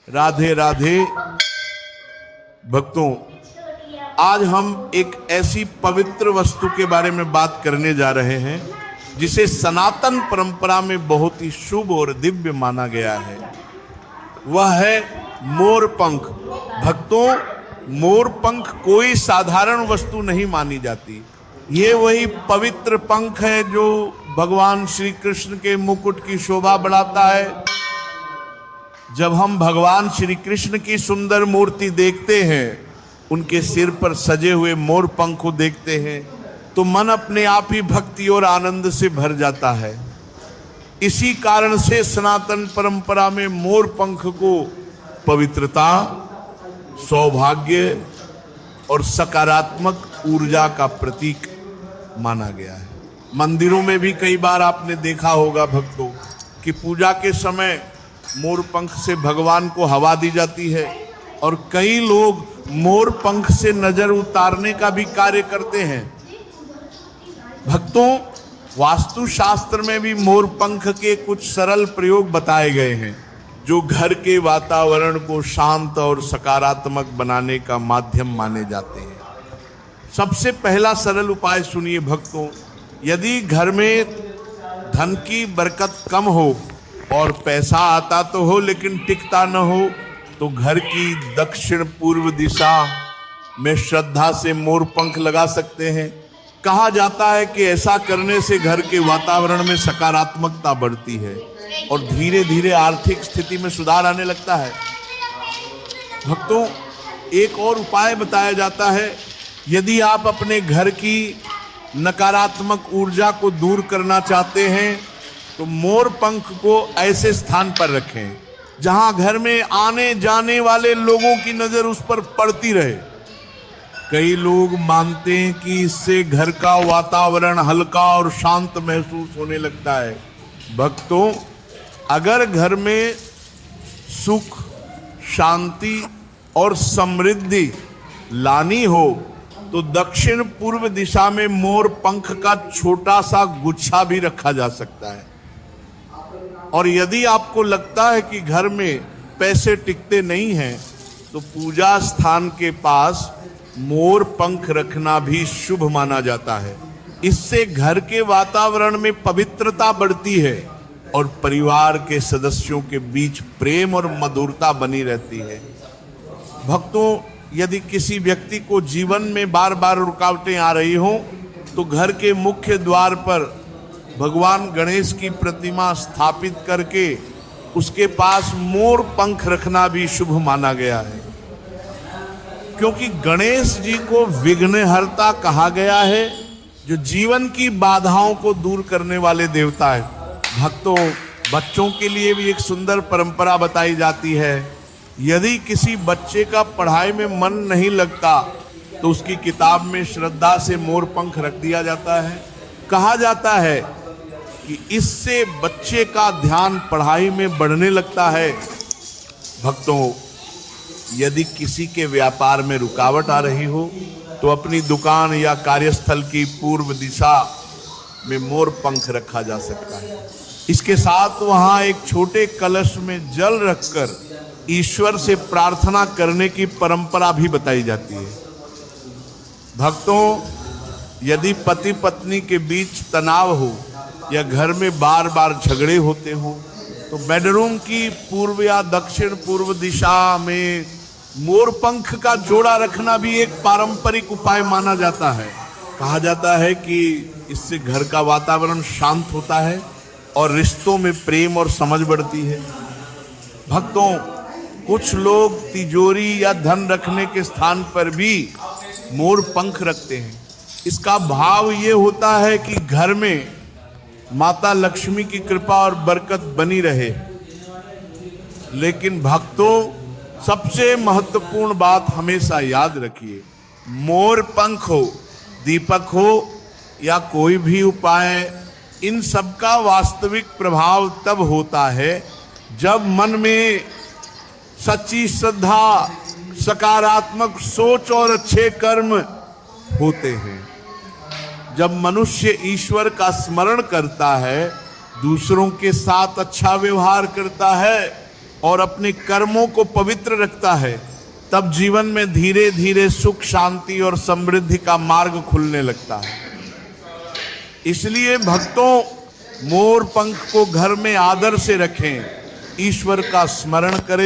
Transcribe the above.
राधे राधे भक्तों, आज हम एक ऐसी पवित्र वस्तु के बारे में बात करने जा रहे हैं जिसे सनातन परंपरा में बहुत ही शुभ और दिव्य माना गया है। वह है मोर पंख। भक्तों, मोर पंख कोई साधारण वस्तु नहीं मानी जाती। ये वही पवित्र पंख है जो भगवान श्री कृष्ण के मुकुट की शोभा बढ़ाता है। जब हम भगवान श्री कृष्ण की सुंदर मूर्ति देखते हैं, उनके सिर पर सजे हुए मोर पंख को देखते हैं, तो मन अपने आप ही भक्ति और आनंद से भर जाता है। इसी कारण से सनातन परंपरा में मोर पंख को पवित्रता, सौभाग्य और सकारात्मक ऊर्जा का प्रतीक माना गया है। मंदिरों में भी कई बार आपने देखा होगा भक्तों कि पूजा के समय मोर पंख से भगवान को हवा दी जाती है, और कई लोग मोर पंख से नजर उतारने का भी कार्य करते हैं। भक्तों, वास्तुशास्त्र में भी मोर पंख के कुछ सरल प्रयोग बताए गए हैं जो घर के वातावरण को शांत और सकारात्मक बनाने का माध्यम माने जाते हैं। सबसे पहला सरल उपाय सुनिए भक्तों। यदि घर में धन की बरकत कम हो और पैसा आता तो हो लेकिन टिकता न हो, तो घर की दक्षिण पूर्व दिशा में श्रद्धा से मोर पंख लगा सकते हैं। कहा जाता है कि ऐसा करने से घर के वातावरण में सकारात्मकता बढ़ती है और धीरे धीरे आर्थिक स्थिति में सुधार आने लगता है। भक्तों, एक और उपाय बताया जाता है। यदि आप अपने घर की नकारात्मक ऊर्जा को दूर करना चाहते हैं तो मोर पंख को ऐसे स्थान पर रखें जहां घर में आने जाने वाले लोगों की नजर उस पर पड़ती रहे। कई लोग मानते हैं कि इससे घर का वातावरण हल्का और शांत महसूस होने लगता है। भक्तों, अगर घर में सुख, शांति और समृद्धि लानी हो तो दक्षिण पूर्व दिशा में मोर पंख का छोटा सा गुच्छा भी रखा जा सकता है। और यदि आपको लगता है कि घर में पैसे टिकते नहीं हैं, तो पूजा स्थान के पास मोर पंख रखना भी शुभ माना जाता है। इससे घर के वातावरण में पवित्रता बढ़ती है और परिवार के सदस्यों के बीच प्रेम और मधुरता बनी रहती है। भक्तों, यदि किसी व्यक्ति को जीवन में बार बार रुकावटें आ रही हों, तो घर के मुख्य द्वार पर भगवान गणेश की प्रतिमा स्थापित करके उसके पास मोर पंख रखना भी शुभ माना गया है, क्योंकि गणेश जी को विघ्नहर्ता कहा गया है, जो जीवन की बाधाओं को दूर करने वाले देवता है। भक्तों, बच्चों के लिए भी एक सुंदर परंपरा बताई जाती है। यदि किसी बच्चे का पढ़ाई में मन नहीं लगता तो उसकी किताब में श्रद्धा से मोर पंख रख दिया जाता है। कहा जाता है कि इससे बच्चे का ध्यान पढ़ाई में बढ़ने लगता है। भक्तों, यदि किसी के व्यापार में रुकावट आ रही हो तो अपनी दुकान या कार्यस्थल की पूर्व दिशा में मोर पंख रखा जा सकता है। इसके साथ वहां एक छोटे कलश में जल रखकर ईश्वर से प्रार्थना करने की परंपरा भी बताई जाती है। भक्तों, यदि पति पत्नी के बीच तनाव हो या घर में बार बार झगड़े होते हो, तो बेडरूम की पूर्व या दक्षिण पूर्व दिशा में मोर पंख का जोड़ा रखना भी एक पारंपरिक उपाय माना जाता है। कहा जाता है कि इससे घर का वातावरण शांत होता है और रिश्तों में प्रेम और समझ बढ़ती है। भक्तों, कुछ लोग तिजोरी या धन रखने के स्थान पर भी मोर पंख रखते हैं। इसका भाव ये होता है कि घर में माता लक्ष्मी की कृपा और बरकत बनी रहे। लेकिन भक्तों, सबसे महत्वपूर्ण बात हमेशा याद रखिए, मोर पंख हो, दीपक हो या कोई भी उपाय, इन सब का वास्तविक प्रभाव तब होता है जब मन में सच्ची श्रद्धा, सकारात्मक सोच और अच्छे कर्म होते हैं। जब मनुष्य ईश्वर का स्मरण करता है, दूसरों के साथ अच्छा व्यवहार करता है और अपने कर्मों को पवित्र रखता है, तब जीवन में धीरे धीरे सुख, शांति और समृद्धि का मार्ग खुलने लगता है। इसलिए भक्तों, मोर पंख को घर में आदर से रखें, ईश्वर का स्मरण करें।